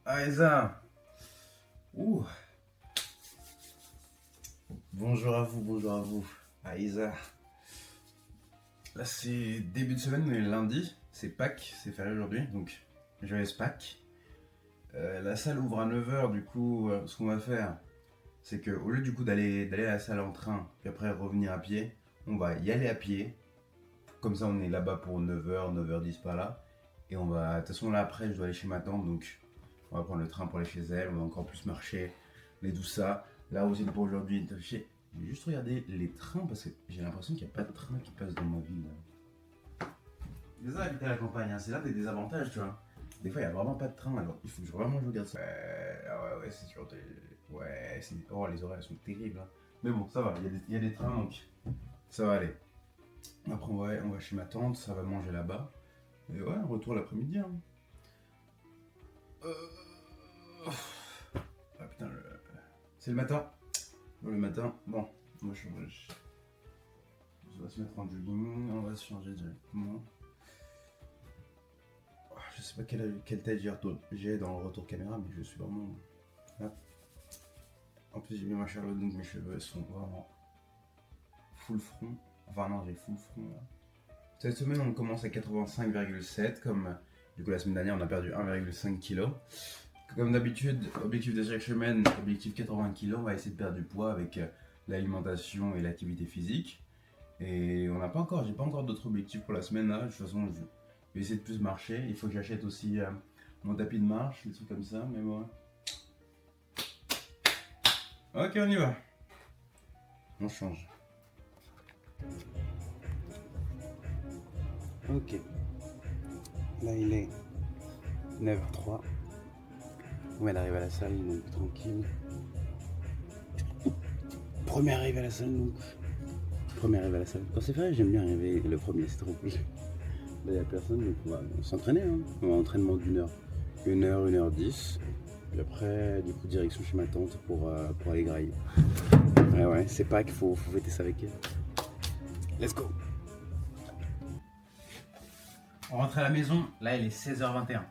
Aïza. Ouh. Bonjour à vous, bonjour à vous. Aïza. Là, c'est début de semaine, mais lundi. C'est Pâques, c'est férié aujourd'hui, donc joyeuse Pâques. La salle ouvre à 9h, du coup, ce qu'on va faire, c'est qu'au lieu du coup d'aller à la salle en train, puis après revenir à pied, on va y aller à pied. Comme ça, on est là-bas pour 9h, 9h10 par là. Et on va, de toute façon, là après, je dois aller chez ma tante, donc on va prendre le train pour aller chez elle. On va encore plus marcher, les tout ça. Là aussi pour aujourd'hui, j'ai juste regardé les trains parce que j'ai l'impression qu'il n'y a pas de train qui passe dans ma ville. C'est ça, habiter à la campagne, hein. C'est l'un des désavantages, tu vois. Des fois, il n'y a vraiment pas de train, alors il faut que vraiment je regarde ça. Ouais, c'est sûr. Ouais, oh, les horaires sont terribles, hein. Mais bon, ça va, il y a des trains, donc ça va aller. Après, on va chez ma tante, ça va manger là-bas. Et ouais, retour l'après-midi, hein. Ah putain, c'est le matin. Le matin, bon, moi on va se mettre en jogging, on va se changer directement. Je sais pas quelle tête j'ai dans le retour caméra, mais je suis vraiment là. En plus, j'ai mis ma Charlotte, donc mes cheveux sont vraiment full front. Enfin, non, j'ai full front là. Cette semaine, on commence à 85,7, comme du coup la semaine dernière, on a perdu 1,5 kg. Comme d'habitude, objectif de chaque semaine, objectif 80 kg, on va essayer de perdre du poids avec l'alimentation et l'activité physique. Et on n'a pas encore, j'ai pas encore d'autres objectifs pour la semaine là. De toute façon, je vais essayer de plus marcher. Il faut que j'achète aussi mon tapis de marche, des trucs comme ça, mais bon. Ok, on y va. On change. Ok. Là, il est 9h03. On vient d'arriver à la salle, donc tranquille. Premier arrivé à la salle, donc. Premier arrivé à la salle. Quand c'est vrai, j'aime bien arriver le premier, c'est trop cool. Là, il n'y a personne, donc on va s'entraîner. Hein. On va entraînement d'une heure. 1h, 1h10. Puis après, du coup, direction chez ma tante pour aller grailler. Ouais, c'est pas qu'il faut fêter ça avec elle. Let's go! On rentre à la maison, là il est 16h21.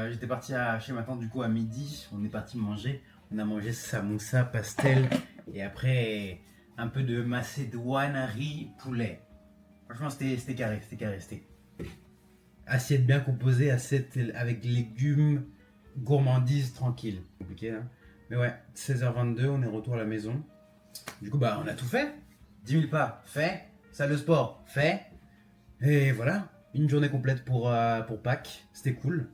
J'étais parti chez ma tante du coup à midi, on est parti manger. On a mangé samoussa, pastel et après un peu de macédoine, riz, poulet. Franchement c'était carré, c'était assiette bien composée, assiette avec légumes, gourmandise, tranquille. Compliqué hein. Mais ouais, 16h22, on est retour à la maison. Du coup bah on a tout fait. 10 000 pas, fait. Salle de sport, fait. Et voilà, une journée complète pour Pâques, c'était cool.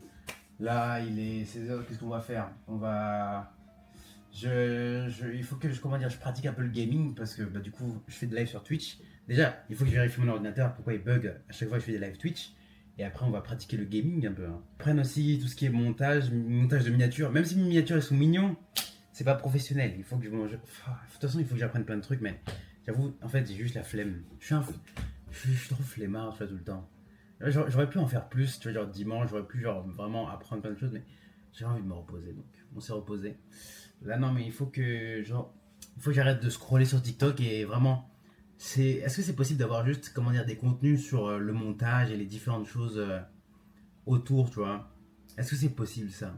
Là, il est 16h, qu'est-ce qu'on va faire? On va... il faut que je pratique un peu le gaming parce que bah, du coup, je fais des lives sur Twitch. Déjà, il faut que je vérifie mon ordinateur, pourquoi il bug à chaque fois que je fais des lives Twitch. Et après, on va pratiquer le gaming un peu. Hein. Prenne aussi tout ce qui est montage de miniatures. Même si mes miniatures elles sont mignons, c'est pas professionnel. Il faut que de toute façon, il faut que j'apprenne plein de trucs, mais j'avoue, en fait, j'ai juste la flemme. Je suis trop flemmard, tu vois, tout le temps. J'aurais pu en faire plus, tu vois, genre dimanche, j'aurais pu genre vraiment apprendre plein de choses, mais j'ai envie de me reposer, donc on s'est reposé. Là, non, mais il faut que j'arrête de scroller sur TikTok et vraiment, est-ce que c'est possible d'avoir juste, comment dire, des contenus sur le montage et les différentes choses autour, tu vois? Est-ce que c'est possible ça?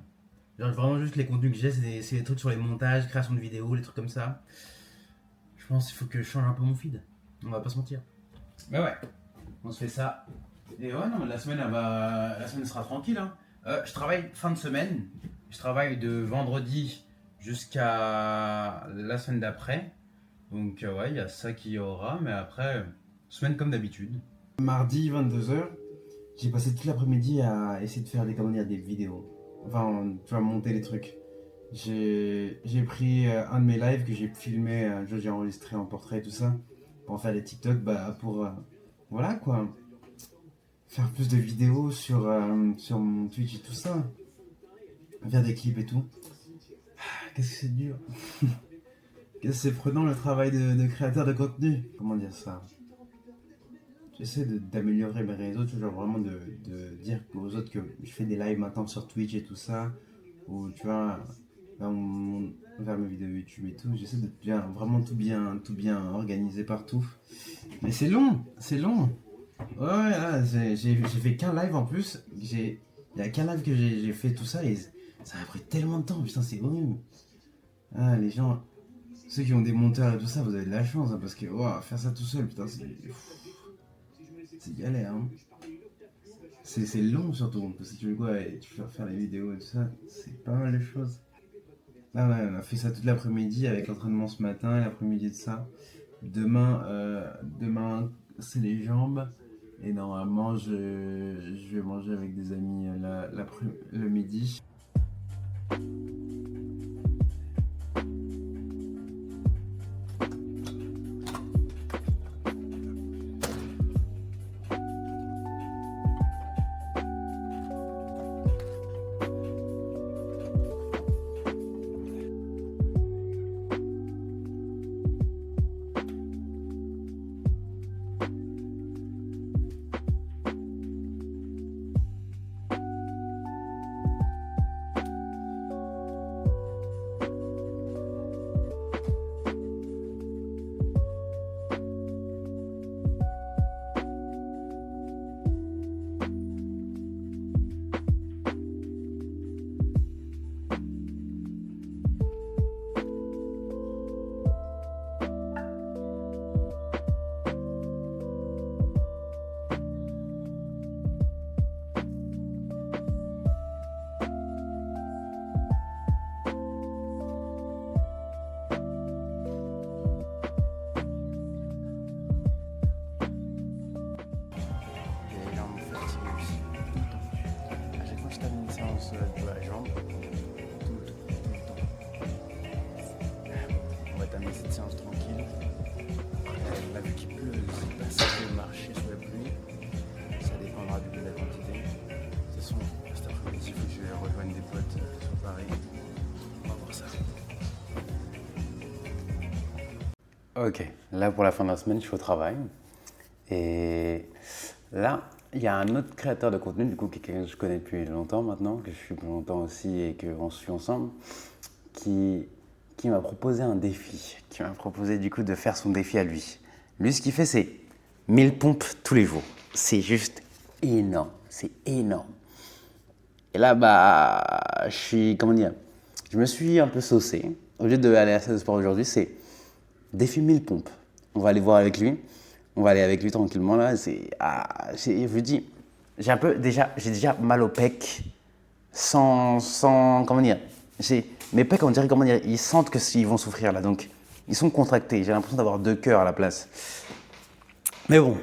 Genre vraiment juste les contenus que j'ai, c'est des trucs sur les montages, création de vidéos, les trucs comme ça. Je pense qu'il faut que je change un peu mon feed. On va pas se mentir. Mais ouais, on se fait ça. Et ouais, non, la semaine sera tranquille. Hein. Je travaille fin de semaine. Je travaille de vendredi jusqu'à la semaine d'après. Donc ouais, il y a ça qui y aura. Mais après, semaine comme d'habitude. Mardi 22h, j'ai passé toute l'après-midi à essayer de faire des vidéos. Enfin, tu vas monter les trucs. J'ai pris un de mes lives que j'ai filmé, j'ai enregistré en portrait et tout ça, pour en faire des TikTok, bah pour voilà quoi, faire plus de vidéos sur mon Twitch et tout ça, faire des clips et tout. Qu'est-ce que c'est dur. Qu'est-ce que c'est prenant le travail de créateur de contenu. Comment dire ça? J'essaie d'améliorer mes réseaux, tu vois, genre vraiment de dire aux autres que je fais des lives maintenant sur Twitch et tout ça, ou tu vois, vers mes vidéos YouTube et tout, j'essaie de vraiment tout bien organiser partout. Mais c'est long, c'est long. Ouais, là, j'ai fait qu'un live en plus. Il y a qu'un live que j'ai fait tout ça et Ça a pris tellement de temps, putain, c'est horrible. Ah, les gens, ceux qui ont des monteurs et tout ça, vous avez de la chance, hein, parce que wow, faire ça tout seul, putain, c'est galère. Hein. C'est long surtout, parce que tu veux quoi, et tu veux faire les vidéos et tout ça, c'est pas mal de choses. Ah ouais, on a fait ça toute l'après-midi avec l'entraînement ce matin, l'après-midi de ça. Demain c'est les jambes. Et normalement, je vais manger avec des amis le midi. De la jambe tout le temps. On va terminer cette séance tranquille. On a vu qu'il pleut, c'est pas ça de marcher sous la pluie. Ça dépendra de la quantité. De toute façon, cet après-midi, il faut que je rejoigne des potes sur Paris. On va voir ça. Ok, là pour la fin de la semaine, je suis au travail. Et là, il y a un autre créateur de contenu, du coup, que je connais depuis longtemps maintenant, que je suis depuis longtemps aussi et qu'on suit ensemble, qui m'a proposé un défi, qui m'a proposé du coup de faire son défi à lui. Lui, ce qu'il fait, c'est 1000 pompes tous les jours. C'est juste énorme, c'est énorme. Et là, je me suis un peu saucé. Au lieu d'aller à la salle de sport aujourd'hui, c'est défi 1000 pompes. On va aller voir avec lui. On va aller avec lui tranquillement là. Je vous dis, j'ai déjà mal au pec sans comment dire. Mes pecs, on dirait comment dire, ils sentent qu'ils vont souffrir là, donc ils sont contractés. J'ai l'impression d'avoir 2 cœurs à la place. Mais bon,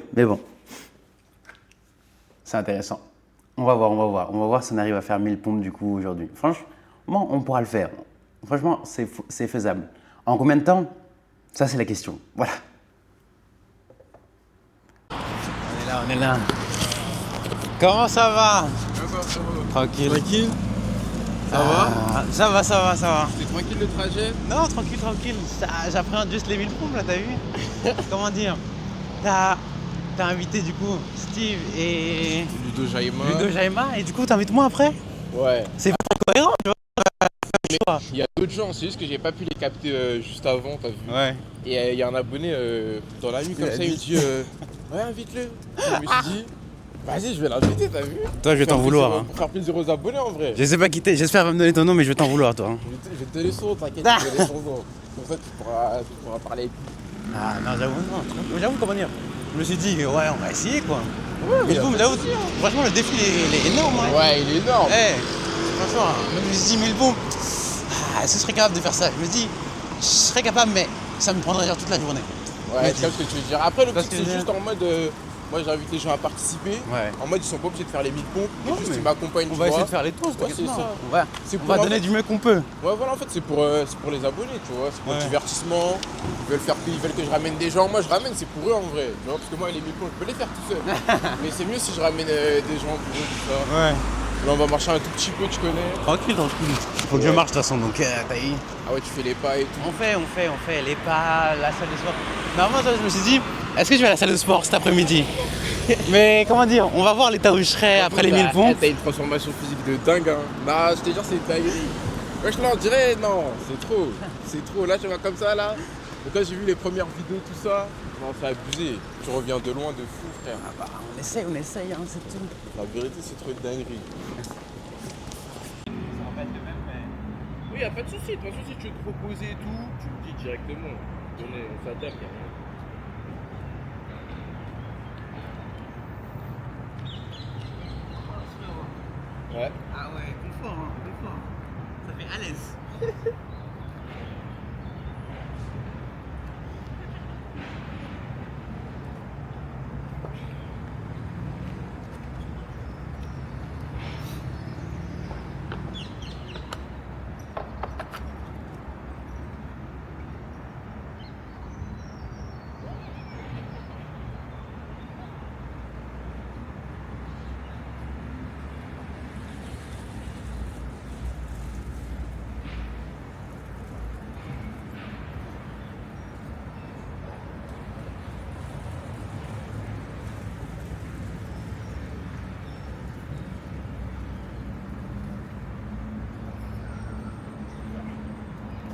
c'est intéressant. On va voir si on arrive à faire 1000 pompes du coup aujourd'hui. Franchement, on pourra le faire. Franchement, c'est faisable. En combien de temps? Ça, c'est la question. Voilà. On est là. Comment ça va? Tranquille. Tranquille. Ça va? Ça va. C'est tranquille le trajet? Non, tranquille. J'appréhende juste les 1000 pompes là, t'as vu? Comment dire? T'as invité du coup Steve et Ludo Jaima et du coup t'invites moi après? Ouais. C'est pas cohérent, tu vois? Il y a d'autres gens, c'est juste que j'ai pas pu les capter juste avant, t'as vu? Ouais. Et il y a un abonné dans la nuit comme ça, il me dit ouais, invite-le. Je me suis dit vas-y, je vais l'inviter, t'as vu? Toi, je vais t'en vouloir. Hein. Pour faire plaisir aux abonnés en vrai. Je sais pas qui t'es, j'espère me donner ton nom, mais je vais t'en vouloir toi. Hein. Je vais te donner son, t'inquiète, je vais te donner son nom. Comme ça, tu pourras parler avec lui. Ah non, j'avoue comment dire. Je me suis dit, ouais, on va essayer quoi. Ouais, mais j'avoue, franchement, le défi il est énorme. Hein. Ouais, il est énorme. Franchement, je me suis dit, 1000 pompes, ce serait capable de faire ça. Je me dis, je serais capable, mais ça me prendrait genre toute la journée. Ouais, c'est ce que tu veux dire. Après, le truc, c'est juste en mode. Moi, j'invite les gens à participer. Ouais. En mode, ils sont pas obligés de faire les 1000 pompes. Non, juste, ils m'accompagnent. On va essayer de faire les tours, ouais, c'est ça. On va donner du mieux qu'on peut. Ouais, voilà, en fait, c'est pour les abonnés, tu vois. C'est pour le divertissement. Ils veulent que je ramène des gens. Moi, je ramène, c'est pour eux en vrai. Tu vois, parce que moi, les 1000 pompes, je peux les faire tout seul. Mais c'est mieux si je ramène des gens pour eux, tout ça. Ouais. Là, on va marcher un tout petit peu, tu connais. Tranquille. Faut que je marche de toute façon, donc t'as eu. Ah ouais, tu fais les pas et tout. On fait les pas, la salle de sport. Normalement, je me suis dit, est-ce que je vais à la salle de sport cet après-midi? Mais comment dire, on va voir l'état où je serai après les 1000 pompes. T'as une transformation physique de dingue, hein. Bah, je te jure, c'est une dinguerie. Wesh, là, on dirait, non, c'est trop. Là, tu vois comme ça, là. Donc là, j'ai vu les premières vidéos, tout ça. Non, c'est abusé. Tu reviens de loin, de fou, frère. Ah bah, on essaye, hein, c'est tout. La vérité, c'est trop une dinguerie. Ça va pas être le même y a pas de souci. De toute façon, si tu veux te reposer et tout, tu me dis directement. On s'adapte, y a rien. Ouais. Ah ouais, confort, hein, confort. Ça fait à l'aise.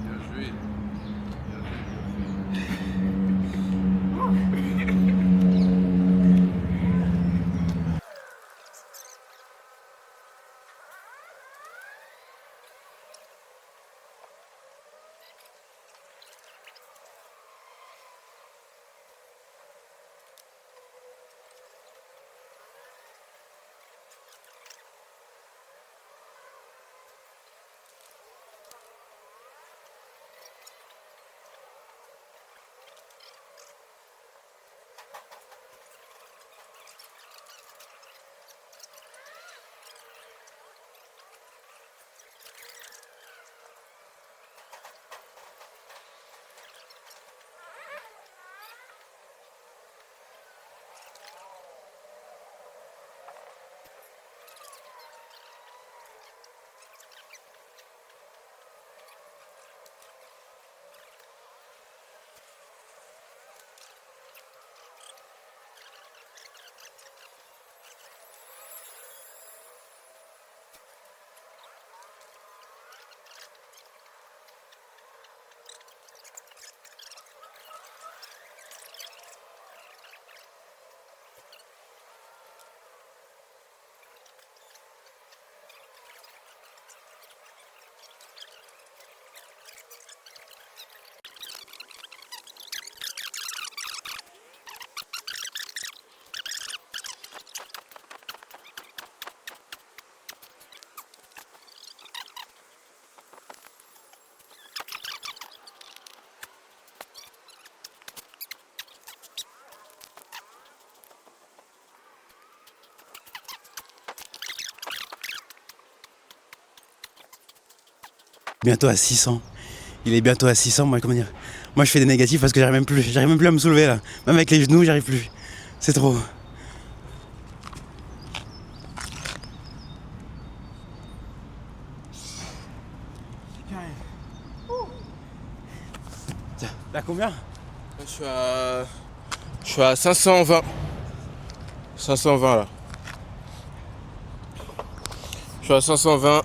Bien joué. Bientôt à 600. Il est bientôt à 600. Moi, comment dire, moi je fais des négatifs parce que j'arrive même plus à me soulever là. Même avec les genoux, j'arrive plus. C'est trop. Tiens, t'as combien? Je suis à 520. 520 là. Je suis à 520.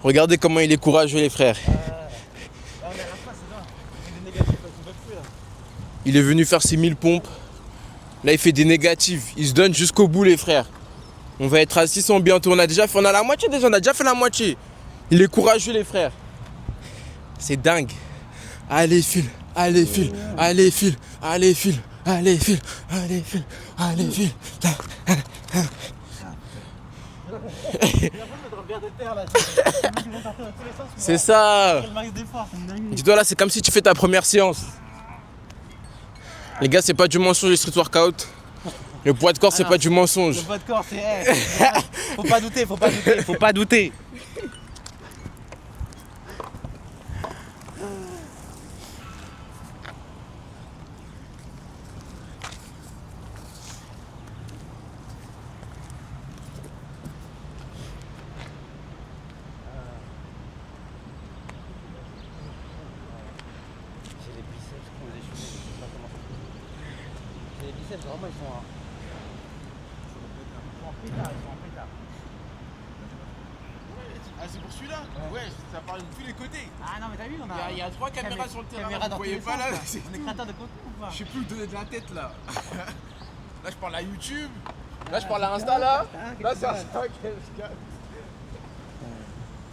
Regardez comment il est courageux les frères. Il est venu faire ses 1000 pompes. Là il fait des négatifs. Il se donne jusqu'au bout les frères. On va être à 600 bientôt. On a la moitié déjà. On a déjà fait la moitié. Il est courageux les frères. C'est dingue. Allez file. Allez file. Allez file. Allez file. Allez file. Allez file. Allez file. C'est ça. Dis-toi là, c'est comme si tu fais ta première séance. Les gars, c'est pas du mensonge les street workout. Le poids de corps, c'est pas du mensonge. Le poids de corps, c'est. Faut pas douter, faut pas douter, faut pas douter. Les biceps, vraiment, ils sont en pétard, ils sont en pétard. Ah, c'est pour celui-là? Ouais, ça parle de tous les côtés. Ah non, mais t'as vu, Il y a 3 caméras sur le terrain. Caméra Vous dans voyez tous pas les là? sens, on est créateur de contenu ou pas? Je sais plus où donner de la tête là. Là, je parle à YouTube. Là, je parle à Insta là. Là, c'est un 5.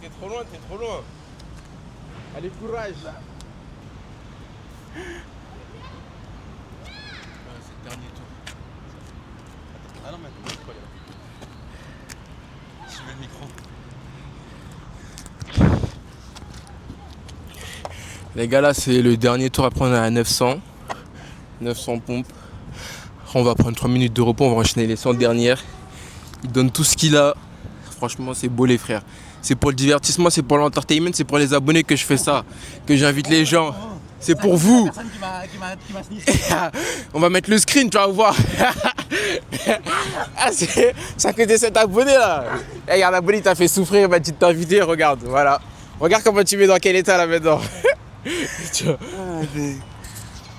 T'es trop loin, t'es trop loin. Allez, courage. C'est le dernier tour. Ah non, mais c'est pas grave. Je mets le micro. Les gars, là, c'est le dernier tour. Après, on est à 900 pompes. Après, on va prendre 3 minutes de repos. On va enchaîner les 100 dernières. Il donne tout ce qu'il a. Franchement, c'est beau, les frères. C'est pour le divertissement, c'est pour l'entertainment, c'est pour les abonnés que je fais ça. Que j'invite les gens. C'est pour vous. Personne qui m'a sniffé. On va mettre le screen, tu vas voir. Ah, c'est à cause de cet abonné là. Eh, regarde, l'abonné, il t'a fait souffrir, il m'a dit de t'inviter. Regarde, voilà. Regarde comment tu mets dans quel état là maintenant. Tu vois.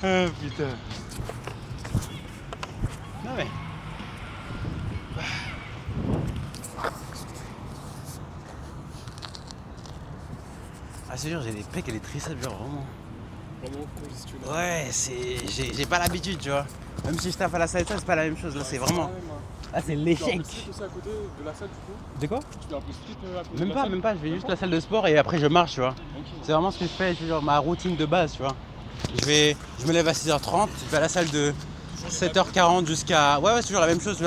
Ah putain. Non mais. Ah c'est sûr, j'ai des pecs et des triceps genre vraiment. Vraiment conditionné. Ouais, j'ai pas l'habitude, tu vois. Même si je tape à la salle, c'est pas la même chose. Là, c'est vraiment. Ah, c'est l'échec. Tu fais un peu split aussi à côté de la salle du coup. De quoi? Tu fais un peu split à côté Même de la pas, salle. même pas. Je vais juste à la salle de sport et après je marche, tu vois. Ok. C'est vraiment ce que je fais, genre ma routine de base, tu vois. Je me lève à 6h30, je vais à la salle de 7h40 jusqu'à. Ouais, c'est toujours la même chose,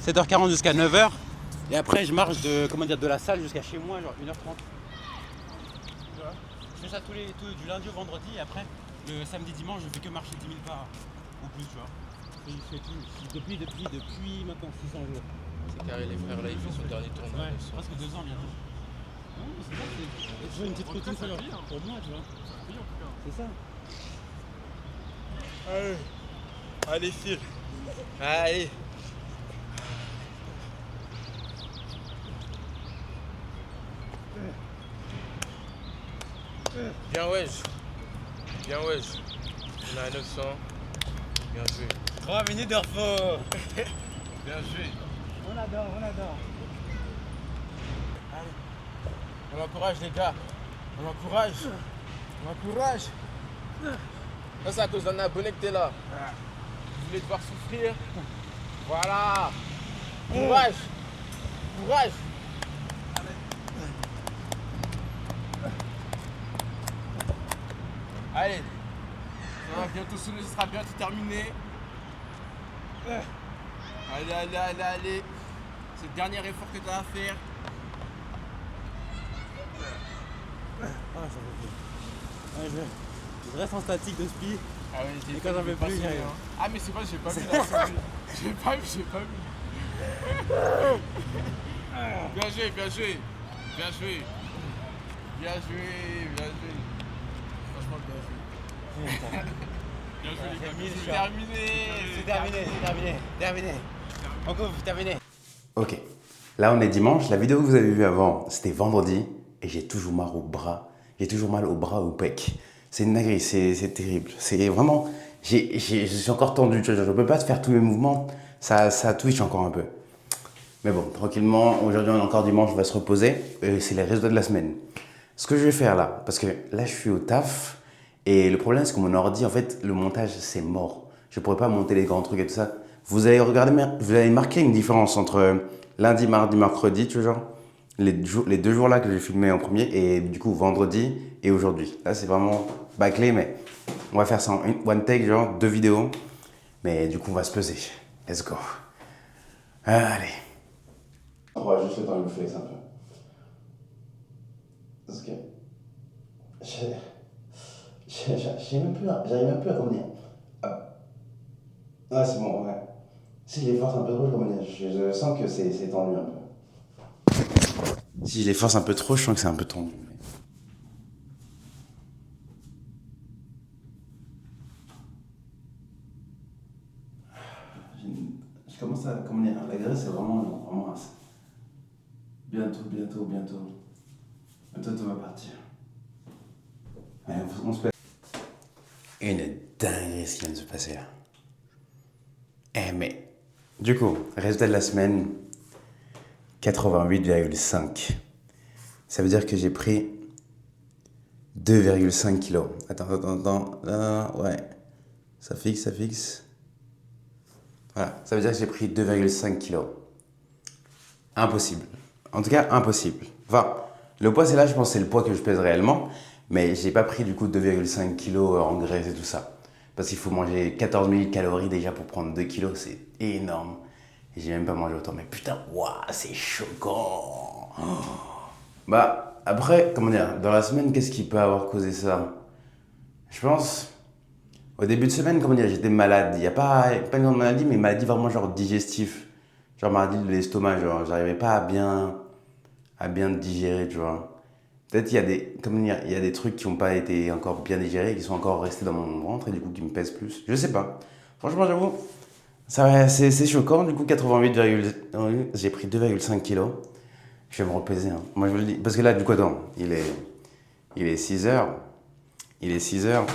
7h40 jusqu'à 9h. Et après, je marche de la salle jusqu'à chez moi, genre 1h30. Je fais ça du lundi au vendredi et après, le samedi, dimanche, je fais que marcher 10 000 pas ou plus, tu vois. Et je fais tout. Depuis maintenant 600 jours. C'est carré, les frères, là, il fait son dernier tour. Ouais, presque 2 ans bientôt. Non, mais c'est ça, c'est toujours une petite routine pour moi, tu vois. C'est ça. Allez, allez, file. Allez. Bien wesh. Bien wesh. On est à 900. Bien joué. 3 minutes de repos. Bien joué. On adore. Allez. On encourage les gars. On encourage. Ça c'est à cause d'un abonné que t'es là. Vous voulez te voir souffrir. Voilà. Courage. Allez. Ça va bientôt sonner, ce sera bientôt terminé. Allez. C'est le dernier effort que tu as à faire. Ah, ça fait plus. Ouais, je reste en statique de spi. Ah ouais, Et quand j'en veux plus, j'y arrive. Ah mais c'est pas, j'ai pas vu la série. J'ai pas vu. Bien joué. Franchement, bien joué. Bien joué les gars. C'est terminé. On couvre, terminé. Ok, là on est dimanche, la vidéo que vous avez vue avant, c'était vendredi, et j'ai toujours mal au bras, au pec. C'est une dinguerie, c'est terrible. C'est vraiment, je suis encore tendu, je ne peux pas faire tous mes mouvements, ça twitch encore un peu. Mais bon, tranquillement, aujourd'hui on est encore dimanche, on va se reposer, et c'est les résultats de la semaine. Ce que je vais faire là, parce que là je suis au taf, et le problème c'est que mon ordi, en fait, le montage c'est mort. Je ne pourrais pas monter les grands trucs et tout ça. Vous allez marquer une différence entre lundi, mardi, mercredi, tu vois, genre, les 2 jours là que j'ai filmé en premier, et du coup vendredi et aujourd'hui. Là c'est vraiment bâclé, mais on va faire ça en one take, genre 2 vidéos. Mais du coup on va se peser. Let's go. Allez. On va juste le temps de me flex un peu. Parce que j'arrive même plus à revenir. Ah, c'est bon, ouais. Si je les force un peu trop, je sens que c'est tendu un peu. Si je les force un peu trop, je sens que c'est un peu tendu. Je commence à... Comment dire, la graisse, c'est vraiment race. Bientôt, tout va partir. Allez, on se pèse. Une dinguerie ce qui vient de se passer là. Mais, du coup, résultat de la semaine, 88,5. Ça veut dire que j'ai pris 2,5 kilos. Attends. Ouais. Ça fixe. Voilà. Ça veut dire que j'ai pris 2,5 kilos. Impossible. En tout cas, impossible. Enfin, Le poids, c'est là, je pense, c'est le poids que je pèse réellement. Mais j'ai pas pris du coup 2,5 kilos en graisse et tout ça. Parce qu'il faut manger 14 000 calories déjà pour prendre 2 kilos, c'est énorme. Et j'ai même pas mangé autant. Mais putain, waouh, c'est choquant. Oh. Bah, après, comment dire, dans la semaine, qu'est-ce qui peut avoir causé ça? Je pense, au début de semaine, comment dire, j'étais malade. Il n'y a pas une grande maladie, mais maladie vraiment genre digestif. Genre maladie de l'estomac, genre j'arrivais pas à bien digérer, tu vois. Peut-être il y a des, comment dire, il y a des trucs qui n'ont pas été encore bien digérés, qui sont encore restés dans mon ventre et du coup qui me pèsent plus. Je sais pas. Franchement, j'avoue, ça, c'est choquant. Du coup, 88, j'ai pris 2,5 kilos. Je vais me repeser, hein. Moi, je vous le dis. Parce que là, du coup, attends, il est 6 heures. Il est 6 heures.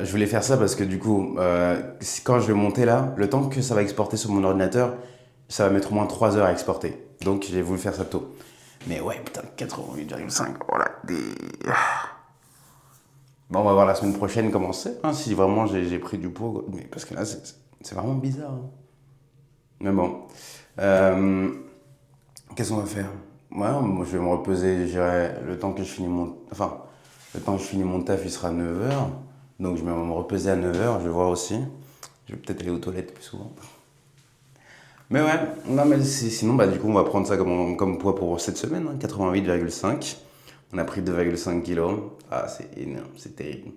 Je voulais faire ça parce que du coup, quand je vais monter là, le temps que ça va exporter sur mon ordinateur, ça va mettre au moins 3 heures à exporter. Donc j'ai voulu faire ça tôt. Mais ouais, putain, 88,5. Voilà. Bon, on va voir la semaine prochaine comment c'est. Hein, si vraiment j'ai pris du poids. Quoi. Mais parce que là, c'est vraiment bizarre. Hein. Mais bon. Qu'est-ce qu'on va faire? Ouais, moi, je vais me reposer, je dirais, le temps que je finis mon... Enfin, le temps que je finis mon taf, il sera 9 heures. Donc je vais me reposer à 9 heures, je vais voir aussi. Je vais peut-être aller aux toilettes plus souvent. Mais ouais, non mais sinon, bah du coup, on va prendre ça comme poids pour cette semaine, hein, 88,5. On a pris 2,5 kilos. Ah, c'est énorme, c'est terrible.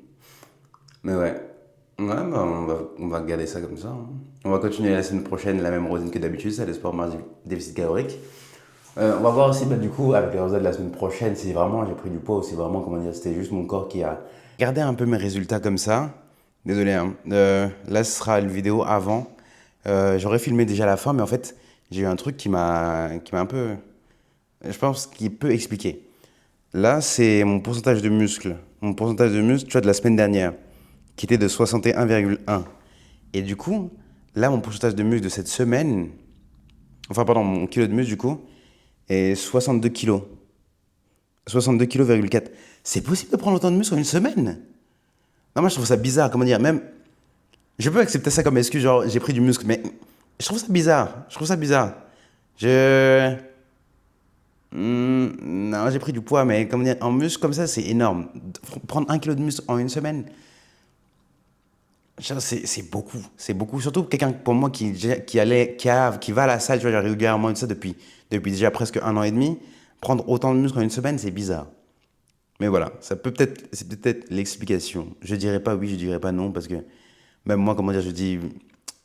Mais ouais, ouais bah, on va garder ça comme ça. Hein. On va continuer la semaine prochaine, la même routine que d'habitude, c'est le sport mardi déficit calorique. On va voir aussi, bah, du coup, avec les résultats de la semaine prochaine, si vraiment j'ai pris du poids ou si vraiment, comment dire, c'était juste mon corps qui a gardé un peu mes résultats comme ça. Désolé, hein. Là, ce sera une vidéo avant. J'aurais filmé déjà la fin, mais en fait, j'ai eu un truc qui m'a un peu, je pense, qui peut expliquer. Là, c'est mon pourcentage de muscle. Mon pourcentage de muscle, tu vois, de la semaine dernière, qui était de 61,1. Et du coup, là, mon pourcentage de muscle de cette semaine, enfin, pardon, mon kilo de muscle, du coup, est 62 kilos. 62 kg,4. C'est possible de prendre autant de muscle en une semaine? Non, moi, je trouve ça bizarre. Comment dire? Même, je peux accepter ça comme excuse, genre, j'ai pris du muscle, mais je trouve ça bizarre. Je trouve ça bizarre. Je. Non, j'ai pris du poids, mais comment dire, en muscle comme ça, c'est énorme. Prendre 1 kilo de muscle en une semaine, c'est beaucoup. C'est beaucoup. Surtout quelqu'un pour moi qui va à la salle, tu vois, régulièrement et tout ça depuis déjà presque 1 an et demi. Prendre autant de muscles en une semaine, c'est bizarre. Mais voilà, c'est peut-être l'explication. Je dirais pas oui, je dirais pas non, parce que même moi, comment dire,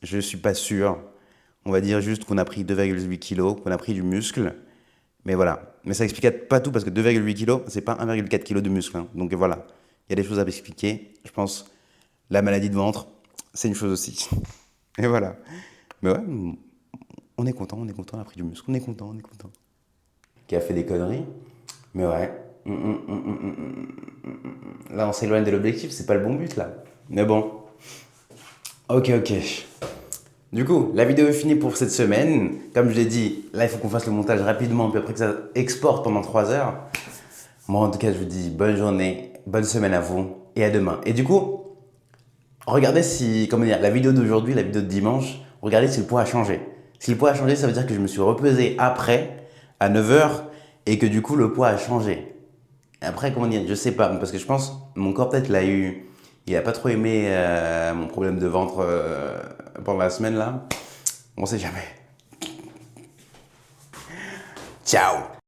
je suis pas sûr. On va dire juste qu'on a pris 2,8 kilos, qu'on a pris du muscle. Mais voilà. Mais ça explique pas tout, parce que 2,8 kilos, c'est pas 1,4 kilos de muscle. Hein. Donc voilà, il y a des choses à expliquer. Je pense, la maladie de ventre, c'est une chose aussi. Et voilà. Mais ouais, on est content, on a pris du muscle, on est content, on est content. Qui a fait des conneries, mais ouais. Là, on s'éloigne de l'objectif, c'est pas le bon but là. Mais bon. Ok. Du coup, la vidéo est finie pour cette semaine. Comme je l'ai dit, là, il faut qu'on fasse le montage rapidement, puis après que ça exporte pendant 3 heures. Moi, en tout cas, je vous dis bonne journée, bonne semaine à vous, et à demain. Et du coup, regardez si, comment dire, la vidéo d'aujourd'hui, la vidéo de dimanche, regardez si le poids a changé. Si le poids a changé, ça veut dire que je me suis repesé après, à 9 heures, et que du coup, le poids a changé. Après, comment dire, je sais pas, parce que je pense, mon corps peut-être il a pas trop aimé mon problème de ventre pendant la semaine là. On sait jamais. Ciao.